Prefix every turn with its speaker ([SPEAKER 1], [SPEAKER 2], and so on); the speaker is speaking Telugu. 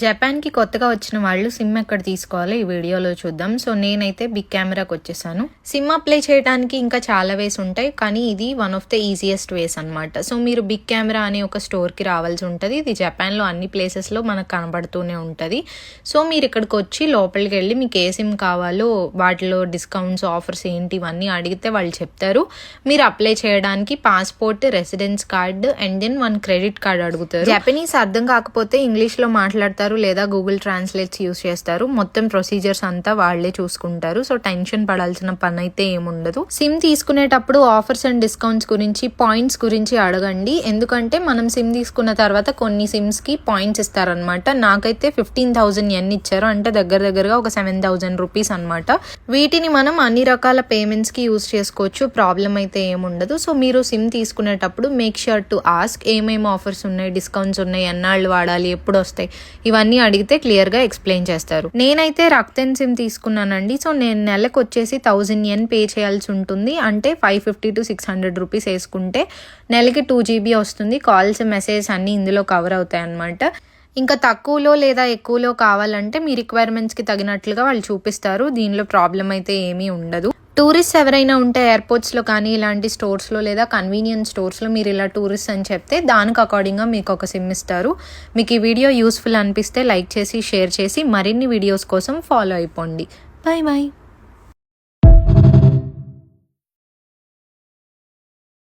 [SPEAKER 1] జపాన్‌కి కొత్తగా వచ్చిన వాళ్ళు సిమ్ ఎక్కడ తీసుకోవాలో ఈ వీడియోలో చూద్దాం. సో నేనైతే బిగ్ కెమెరాకి వచ్చేసాను. సిమ్ అప్లై చేయడానికి ఇంకా చాలా వేస్ ఉంటాయి, కానీ ఇది వన్ ఆఫ్ ద ఈజియెస్ట్ వేస్ అనమాట. సో మీరు బిగ్ కెమెరా అనే ఒక స్టోర్కి రావాల్సి ఉంటుంది. ఇది జపాన్లో అన్ని ప్లేసెస్లో మనకు కనబడుతూనే ఉంటుంది. సో మీరు ఇక్కడికి వచ్చి లోపలికి వెళ్ళి మీకు ఏ సిమ్ కావాలో వాటిలో డిస్కౌంట్స్, ఆఫర్స్ ఏంటి ఇవన్నీ అడిగితే వాళ్ళు చెప్తారు. మీరు అప్లై చేయడానికి passport, residence card and then 1 credit card అడుగుతారు. జపనీస్ అర్థం కాకపోతే ఇంగ్లీష్లో మాట్లాడతారు లేదా గూగుల్ ట్రాన్స్లేట్స్ యూస్ చేస్తారు. మొత్తం ప్రొసీజర్స్ అంతా వాళ్లే చూసుకుంటారు. సో టెన్షన్ పడాల్సిన పని అయితే ఏముండదు. సిమ్ తీసుకునేటప్పుడు ఆఫర్స్ అండ్ డిస్కౌంట్స్ గురించి, పాయింట్స్ గురించి అడగండి. ఎందుకంటే మనం సిమ్ తీసుకున్న తర్వాత కొన్ని సిమ్స్ కి పాయింట్స్ ఇస్తారనమాట. నాకైతే 15,000 yen ఇచ్చారు, అంటే దగ్గరగా ఒక 7,000 రూపీస్ అనమాట. వీటిని మనం అన్ని రకాల పేమెంట్స్ కి యూస్ చేసుకోవచ్చు. ప్రాబ్లం అయితే ఏముండదు. సో మీరు సిమ్ తీసుకునేటప్పుడు మేక్ ష్యూర్ టు ఆస్క్ ఏమేమి ఆఫర్స్ ఉన్నాయి, డిస్కౌంట్స్ ఉన్నాయి, ఎన్నాళ్ళు వాడాలి, ఎప్పుడు వస్తాయి, ఇవన్నీ అడిగితే క్లియర్ గా ఎక్స్ప్లెయిన్ చేస్తారు. నేనైతే రక్తన్ సిమ్ తీసుకున్నానండి. సో నేను నెలకు వచ్చేసి 1000 yen పే చేయాల్సి ఉంటుంది. అంటే 550 to 600 రూపీస్ వేసుకుంటే నెలకి 2 GB వస్తుంది. కాల్స్, మెసేజ్ అన్ని ఇందులో కవర్ అవుతాయి అన్నమాట. ఇంకా తక్కువలో లేదా ఎక్కువలో కావాలంటే మీ రిక్వైర్మెంట్స్కి తగినట్లుగా వాళ్ళు చూపిస్తారు. దీనిలో ప్రాబ్లం అయితే ఏమీ ఉండదు. టూరిస్ట్ ఎవరైనా ఉంటే ఎయిర్పోర్ట్స్లో కానీ ఇలాంటి స్టోర్స్లో లేదా కన్వీనియన్స్ స్టోర్స్లో మీరు ఇలా టూరిస్ట్ అని చెప్తే దానికి అకార్డింగ్గా మీకు ఒక సిమ్ ఇస్తారు. మీకు ఈ వీడియో యూస్ఫుల్ అనిపిస్తే లైక్ చేసి, షేర్ చేసి మరిన్ని వీడియోస్ కోసం ఫాలో అయిపోండి. Bye bye.